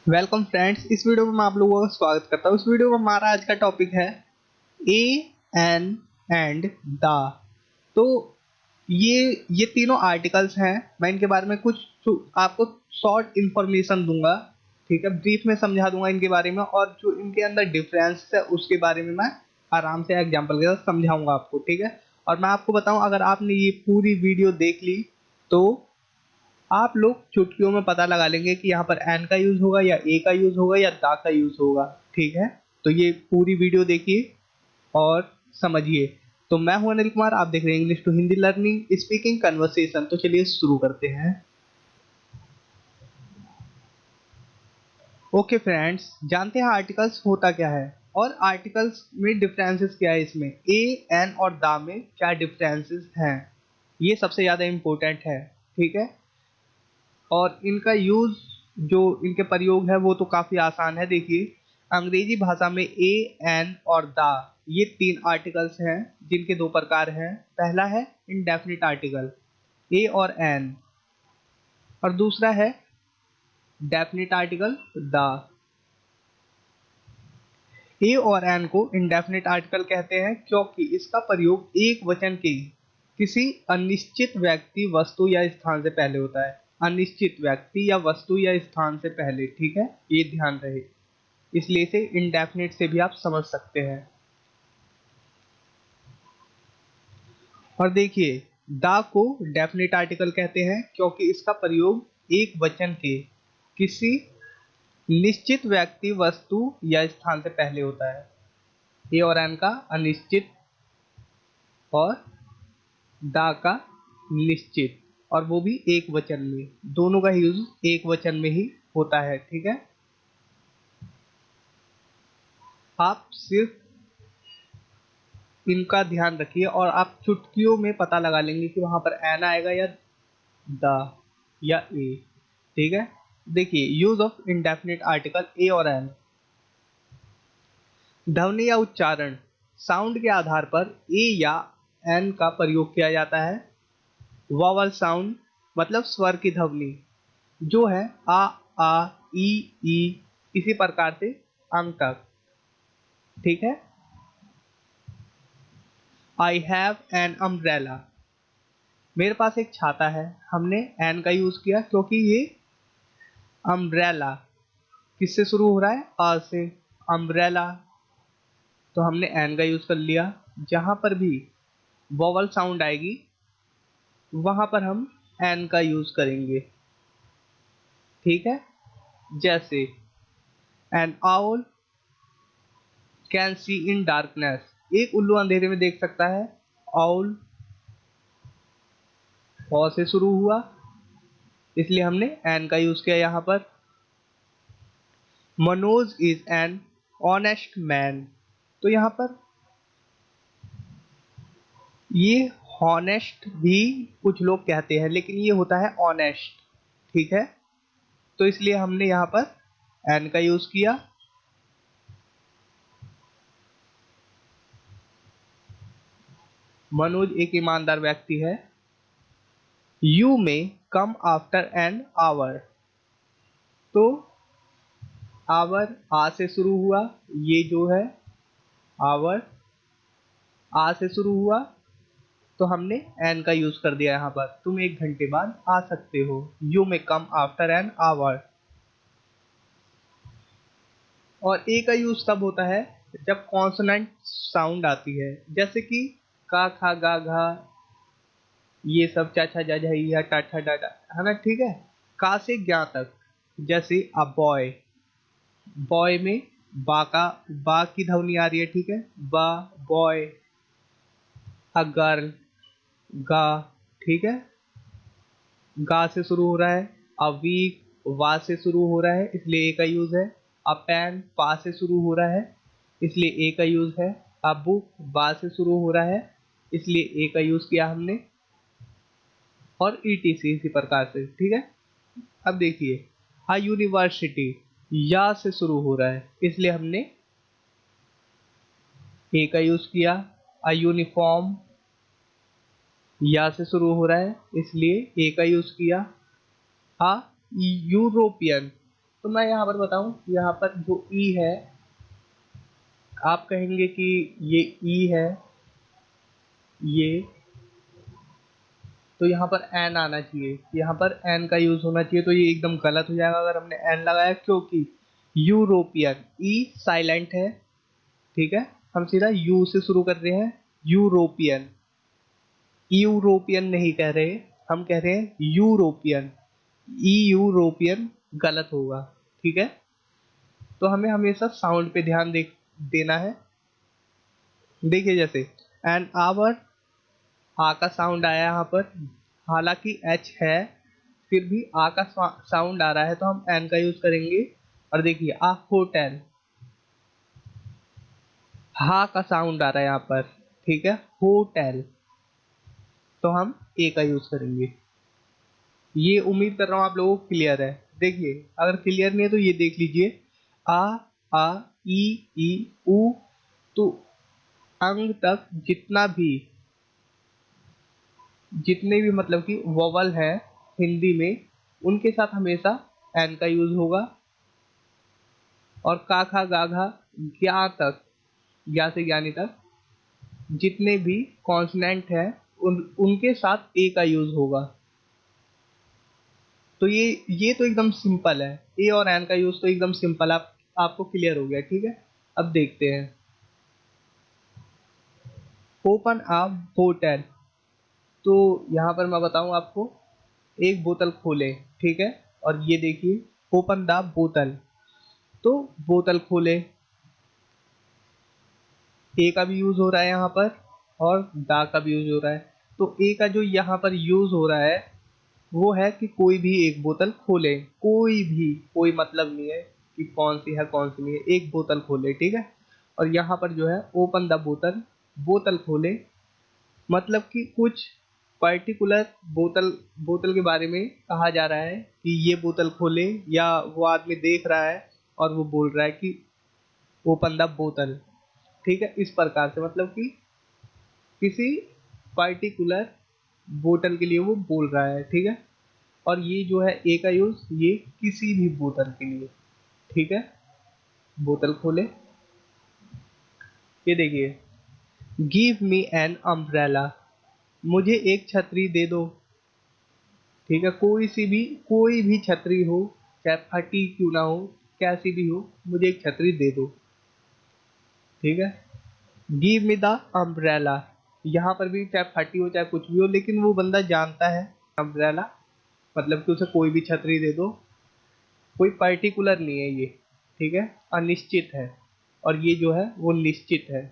Welcome friends, इस video में मैं आप लोगों का स्वागत करता हूँ। इस वीडियो में हमारा आज का टॉपिक है ए एन एंड द। तो ये तीनों आर्टिकल्स हैं। मैं इनके बारे में कुछ आपको शॉर्ट इंफॉर्मेशन दूंगा, ठीक है। ब्रीफ में समझा दूंगा इनके बारे में, और जो इनके अंदर डिफरेंस है उसके बारे में मैं आराम से एग्जांपल के साथ समझाऊंगा आपको, ठीक है। और मैं आपको बताऊं, अगर आपने ये पूरी वीडियो देख ली तो आप लोग चुटकियों में पता लगा लेंगे कि यहाँ पर एन का यूज होगा या ए का यूज होगा या दा का यूज होगा, ठीक है। तो ये पूरी वीडियो देखिए और समझिए। तो मैं हूं अनिल कुमार, आप देख रहे हैं English to Hindi learning speaking conversation. तो चलिए शुरू करते हैं। ओके फ्रेंड्स, जानते हैं आर्टिकल्स होता क्या है और आर्टिकल्स में डिफरेंसेस क्या है। इसमें ए एन और दा में क्या डिफरेंसेस हैं, ये सबसे ज्यादा इंपॉर्टेंट है, ठीक है। और इनका यूज, जो इनके प्रयोग है वो तो काफी आसान है। देखिए, अंग्रेजी भाषा में ए एन और द, ये तीन आर्टिकल्स हैं जिनके दो प्रकार हैं। पहला है इंडेफिनिट आर्टिकल ए और एन, और दूसरा है डेफिनिट आर्टिकल द। ए और एन को इंडेफिनिट आर्टिकल कहते हैं क्योंकि इसका प्रयोग एक वचन के किसी अनिश्चित व्यक्ति, वस्तु या स्थान से पहले होता है। अनिश्चित व्यक्ति या वस्तु या स्थान से पहले, ठीक है, ये ध्यान रहे। इसलिए इसे इंडेफिनिट से भी आप समझ सकते हैं। और देखिए, द को डेफिनिट आर्टिकल कहते हैं क्योंकि इसका प्रयोग एक वचन के किसी निश्चित व्यक्ति, वस्तु या स्थान से पहले होता है। ए और एन का अनिश्चित और दा का निश्चित, और वो भी एक वचन में। दोनों का यूज एक वचन में ही होता है, ठीक है। आप सिर्फ इनका ध्यान रखिए और आप चुटकियों में पता लगा लेंगे कि वहां पर एन आएगा या द या ए, ठीक है। देखिए, use of indefinite article a और एन। ध्वनि या उच्चारण, साउंड के आधार पर ए या एन का प्रयोग किया जाता है। वॉवल साउंड मतलब स्वर की ध्वनि, जो है आ ई ई, इसी प्रकार से अंत तक, ठीक है। आई हैव एन अम्ब्रेला, मेरे पास एक छाता है। हमने एन का यूज किया क्योंकि ये अम्ब्रेला किससे शुरू हो रहा है, आ से, अम्ब्रेला। तो हमने एन का यूज कर लिया। जहां पर भी वॉवल साउंड आएगी वहां पर हम एन का यूज करेंगे, ठीक है। जैसे N owl can see in darkness, एक उल्लू अंधेरे में देख सकता है। आउल औ से शुरू हुआ, इसलिए हमने एन का यूज किया यहां पर। Manoj is an honest man, तो यहां पर ये हॉनेस्ट भी कुछ लोग कहते हैं, लेकिन ये होता है ऑनेस्ट, ठीक है। तो इसलिए हमने यहां पर एन का यूज किया। मनोज एक ईमानदार व्यक्ति है। यू में कम आफ्टर एन आवर, तो आवर आ से शुरू हुआ, ये जो है आवर आ से शुरू हुआ, तो हमने एन का यूज कर दिया यहां पर। तुम एक घंटे बाद आ सकते हो। यू में कम आफ्टर एन आवर। और ए का यूज तब होता है जब कॉन्सोनेंट साउंड आती है, जैसे कि का, खा, गा, घा, ये सब, चा, छा, जा, झा, या, टा, ठा, डा, डा, है ना, ठीक है। का से ज्ञा तक, जैसे अ बॉय, बॉय में बा की ध्वनि आ रही है, ठीक है। बा, बॉय। अ गर्ल, गा, ठीक है, गा से शुरू हो रहा है। अ वीक वा से शुरू हो रहा है, इसलिए ए का यूज है। अ पेन पा से शुरू हो रहा है, इसलिए ए का यूज है। अ बुक बा से शुरू हो रहा है, इसलिए ए का यूज किया हमने। और ईटीसी इसी प्रकार से, ठीक है। अब देखिए, अ यूनिवर्सिटी या से शुरू हो रहा है, इसलिए हमने ए का यूज किया। अ यूनिफॉर्म या से शुरू हो रहा है, इसलिए ए का यूज किया। अ यूरोपियन तो मैं यहाँ पर बताऊं, यहाँ पर जो ई है, आप कहेंगे कि ये ई है ये, तो यहाँ पर एन आना चाहिए, यहाँ पर एन का यूज होना चाहिए, तो ये एकदम गलत हो जाएगा अगर हमने एन लगाया, क्योंकि यूरोपियन, ई साइलेंट है, ठीक है, हम सीधा यू से शुरू कर रहे हैं, यूरोपियन, यूरोपियन नहीं कह रहे, हम कह रहे हैं यूरोपियन, ई यूरोपियन गलत होगा, ठीक है। तो हमें हमेशा साउंड पे ध्यान देना है। देखिए जैसे एन आवर, आ का साउंड आया यहाँ पर, हालांकि एच है, फिर भी आ का साउंड आ रहा है, तो हम एन का यूज करेंगे। और देखिए आ होटल, हा का साउंड आ रहा है यहाँ पर, ठीक है, होटल, तो हम ए का यूज करेंगे। ये उम्मीद कर रहा हूँ आप लोगों को क्लियर है। देखिए अगर क्लियर नहीं है तो ये देख लीजिए, आ, आ, ई, उ, तो अंग तक जितने भी मतलब कि वोवल है हिंदी में, उनके साथ हमेशा एन का यूज होगा। और का खा गा घा ज्ञा तक, ज्ञा से ज्ञानी तक जितने भी कॉन्सोनेंट है उनके साथ ए का यूज होगा। तो ये तो एकदम सिंपल है, ए और एन का यूज तो एकदम सिंपल, आपको क्लियर हो गया, ठीक है। अब देखते हैं, ओपन अ बोतल, तो यहाँ पर मैं बताऊं आपको, एक बोतल खोले, ठीक है, और ये देखिए ओपन द बोतल, तो बोतल खोले, ए का भी यूज हो रहा है यहाँ पर, और दा का भी यूज हो रहा है। तो ए का जो यहाँ पर यूज हो रहा है वो है कि कोई भी एक बोतल खोले, कोई भी, कोई मतलब नहीं है कि कौन सी है कौन सी नहीं है, एक बोतल खोले, ठीक है। और यहाँ पर जो है ओपन द बोतल, बोतल खोले, मतलब कि कुछ पर्टिकुलर बोतल बोतल के बारे में कहा जा रहा है कि ये बोतल खोले, या वो आदमी देख रहा है और वो बोल रहा है कि ओपन द बोतल, ठीक है। इस प्रकार से मतलब कि किसी पर्टिकुलर बोतल के लिए वो बोल रहा है, ठीक है। और ये जो है ए का यूज, ये किसी भी बोतल के लिए, ठीक है। बोतल खोले, ये देखिए, गिव मी एन अम्ब्रेला, मुझे एक छतरी दे दो, ठीक है, कोई भी छतरी हो, चाहे फटी क्यों ना हो, कैसी भी हो, मुझे एक छतरी दे दो, ठीक है। गिव मी द अम्ब्रेला, यहाँ पर भी चाहे फटी हो चाहे कुछ भी हो, लेकिन वो बंदा जानता है अम्ब्रेला मतलब कि उसे कोई भी छतरी दे दो, कोई पर्टिकुलर नहीं है ये, ठीक है, अनिश्चित है। और ये जो है वो निश्चित है,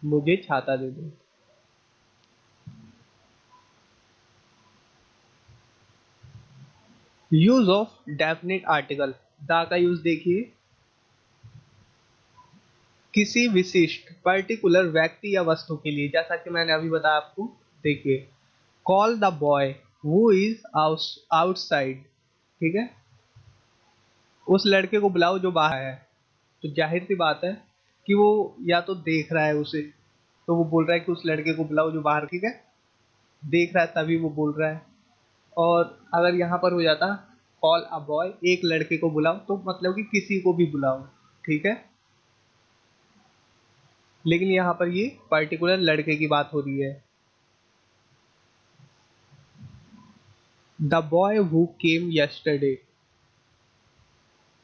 मुझे छाता दे दो। Use of definite article, the का यूज देखिए, किसी विशिष्ट पर्टिकुलर व्यक्ति या वस्तु के लिए, जैसा कि मैंने अभी बताया आपको। देखिए, call the boy who is outside, ठीक है, उस लड़के को बुलाओ जो बाहर है। तो जाहिर सी बात है कि वो या तो देख रहा है उसे, तो वो बोल रहा है कि उस लड़के को बुलाओ जो बाहर, ठीक है, देख रहा है तभी वो बोल रहा है। और अगर यहाँ पर हो जाता कॉल अ बॉय, एक लड़के को बुलाओ, तो मतलब कि किसी को भी बुलाओ, ठीक है, लेकिन यहाँ पर ये पर्टिकुलर लड़के की बात हो रही है। The boy who came yesterday,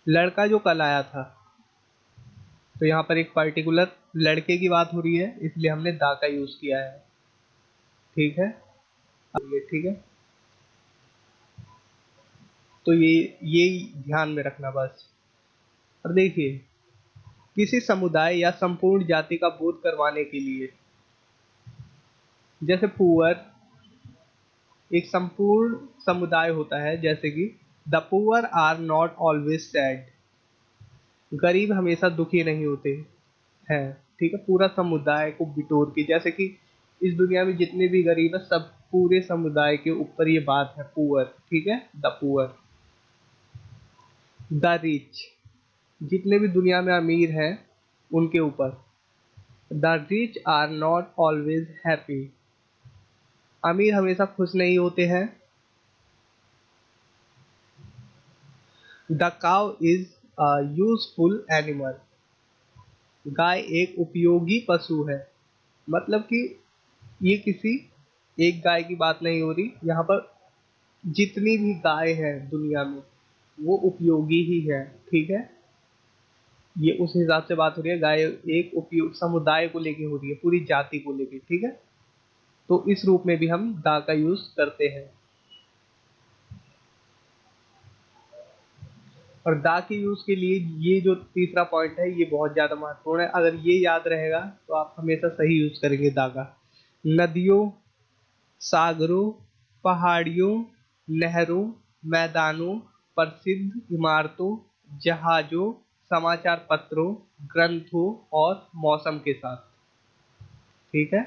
लड़का जो कल आया था, तो यहाँ पर एक पर्टिकुलर लड़के की बात हो रही है, इसलिए हमने दा का यूज किया है, ठीक है। अब ये ठीक है, तो ये ध्यान में रखना बस। और देखिए, किसी समुदाय या संपूर्ण जाति का बोध करवाने के लिए, जैसे पुअर एक संपूर्ण समुदाय होता है, जैसे कि the poor are not always sad, गरीब हमेशा दुखी नहीं होते हैं, ठीक है, पूरा समुदाय को बिटोर के, जैसे कि इस दुनिया में जितने भी गरीब है सब पूरे समुदाय के ऊपर ये बात है, पुअर, ठीक है, द पुअर। द रिच, जितने भी दुनिया में अमीर हैं उनके ऊपर। The rich are not always happy, अमीर हमेशा खुश नहीं होते हैं। The cow is a useful animal. गाय एक उपयोगी पशु है। मतलब कि ये किसी एक गाय की बात नहीं हो रही, यहाँ पर जितनी भी गाय है दुनिया में वो उपयोगी ही है। ठीक है, ये उस हिसाब से बात हो रही है। गाय एक उपयोग समुदाय को लेके हो रही है, पूरी जाति को लेके। ठीक है, तो इस रूप में भी हम दा का यूज करते हैं। और दा के यूज के लिए ये जो तीसरा पॉइंट है ये बहुत ज्यादा महत्वपूर्ण है। अगर ये याद रहेगा तो आप हमेशा सही यूज करेंगे दा का। नदियों, सागरों, पहाड़ियों, नहरों, मैदानों, प्रसिद्ध इमारतों, जहाजों, समाचार पत्रों, ग्रंथों और मौसम के साथ। ठीक है,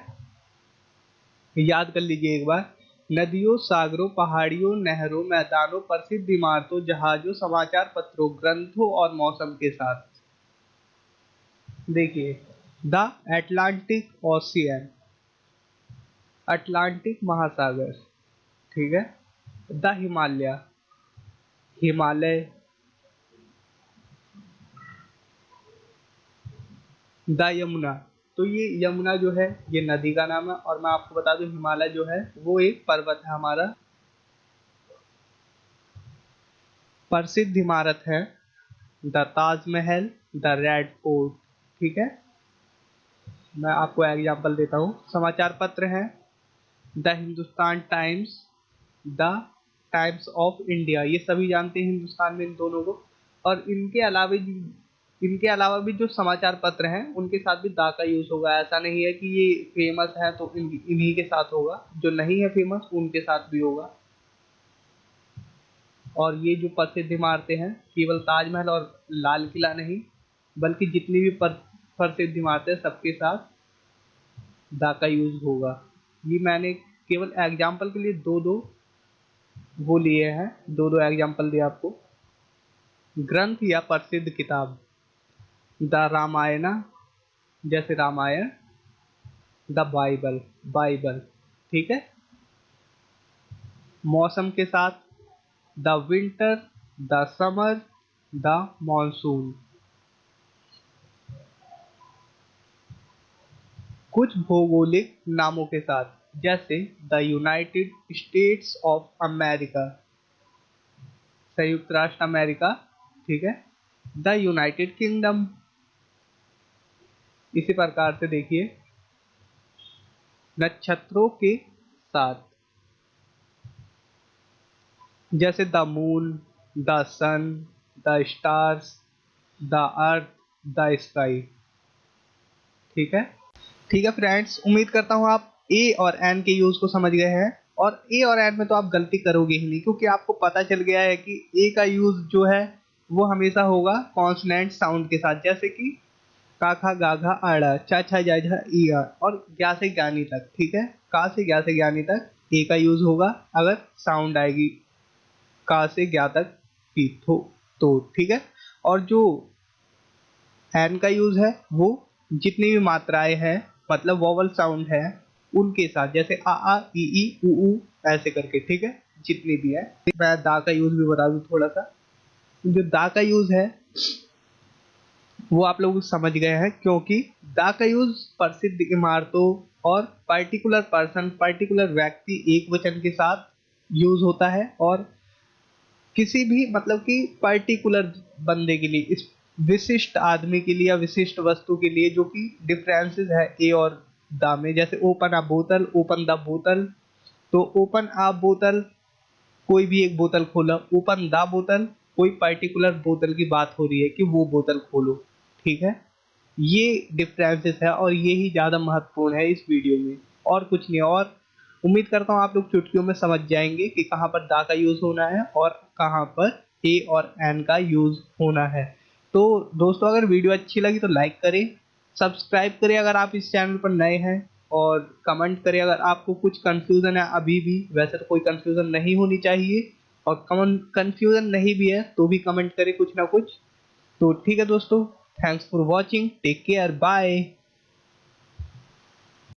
याद कर लीजिए एक बार। नदियों, सागरों, पहाड़ियों, नहरों, मैदानों, प्रसिद्ध इमारतों, जहाजों, समाचार पत्रों, ग्रंथों और मौसम के साथ। देखिए, द एटलांटिक ओशियन, अटलांटिक महासागर। ठीक है, द हिमालय, हिमालय। द यमुना, तो ये यमुना जो है ये नदी का नाम है। और मैं आपको बता दूं हिमालय जो है वो एक पर्वत है हमारा। प्रसिद्ध इमारत है the Taj Mahal, the red fort. ठीक है, मैं आपको एग्जांपल देता हूँ। समाचार पत्र हैं the Hindustan times, the times of India. ये सभी जानते हैं हिंदुस्तान में इन दोनों को। और इनके अलावा भी जो समाचार पत्र हैं उनके साथ भी दा का यूज होगा। ऐसा नहीं है कि ये फेमस है तो इन्हीं के साथ होगा, जो नहीं है फेमस उनके साथ भी होगा। और ये जो प्रसिद्ध इमारतें हैं, केवल ताजमहल और लाल किला नहीं बल्कि जितनी भी प्रसिद्ध इमारतें सबके साथ दा का यूज होगा। ये मैंने केवल एग्जाम्पल के लिए दो दो वो लिए हैं, दो दो एग्जाम्पल दिया आपको। ग्रंथ या प्रसिद्ध किताब, द रामायण, जैसे रामायण। The Bible, Bible. ठीक है, मौसम के साथ the winter, the summer, the monsoon. कुछ भौगोलिक नामों के साथ, जैसे the United states of America, संयुक्त राष्ट्र अमेरिका। ठीक है, द यूनाइटेड किंगडम। इसी प्रकार से देखिए नक्षत्रों के साथ, जैसे the moon, the sun, the stars, the earth, the sky. ठीक है, ठीक है फ्रेंड्स, उम्मीद करता हूँ आप ए और एन के यूज को समझ गए हैं। और ए और एन में तो आप गलती करोगे ही नहीं, क्योंकि आपको पता चल गया है कि ए का यूज जो है वो हमेशा होगा कॉन्सोनेंट साउंड के साथ, जैसे कि का खा गा घा आड़ा, चा छा जा झा ई आ, और ज्ञा से ज्ञानी तक। ठीक है, का से ज्ञा से ज्ञानी तक ए का यूज होगा अगर साउंड आएगी का से ज्ञा तक पी तो। ठीक है, और जो एन का यूज है वो जितनी भी मात्राएं हैं मतलब वोवल साउंड है उनके साथ, जैसे आ ई ऊ ऐसे करके। ठीक है, जितनी भी है। मैं दा का यूज भी बता दूं थोड़ा सा। जो दा का यूज है वो आप लोग समझ गए हैं, क्योंकि दा का यूज प्रसिद्ध इमारतों और पर्टिकुलर पर्सन, पर्टिकुलर व्यक्ति एक वचन के साथ यूज होता है। और किसी भी मतलब कि पर्टिकुलर बंदे के लिए, इस विशिष्ट आदमी के लिए या विशिष्ट वस्तु के लिए, जो कि डिफरेंसेस है ए और दा में। जैसे ओपन अ बोतल, ओपन द बोतल। तो ओपन अ बोतल कोई भी एक बोतल खोला, ओपन द बोतल कोई पर्टिकुलर बोतल की बात हो रही है कि वो बोतल खोलो। ठीक है, ये डिफरेंसेस है और ये ही ज़्यादा महत्वपूर्ण है इस वीडियो में, और कुछ नहीं। और उम्मीद करता हूँ आप लोग चुटकियों में समझ जाएंगे कि कहाँ पर दा का यूज़ होना है और कहाँ पर ए और एन का यूज़ होना है। तो दोस्तों, अगर वीडियो अच्छी लगी तो लाइक करें, सब्सक्राइब करें अगर आप इस चैनल पर नए हैं, और कमेंट करें अगर आपको कुछ कंफ्यूजन है अभी भी। वैसे तो कोई कंफ्यूजन नहीं होनी चाहिए, और कंफ्यूजन नहीं भी है तो भी कमेंट करें कुछ ना कुछ। तो ठीक है दोस्तों, thanks for watching, take care, bye.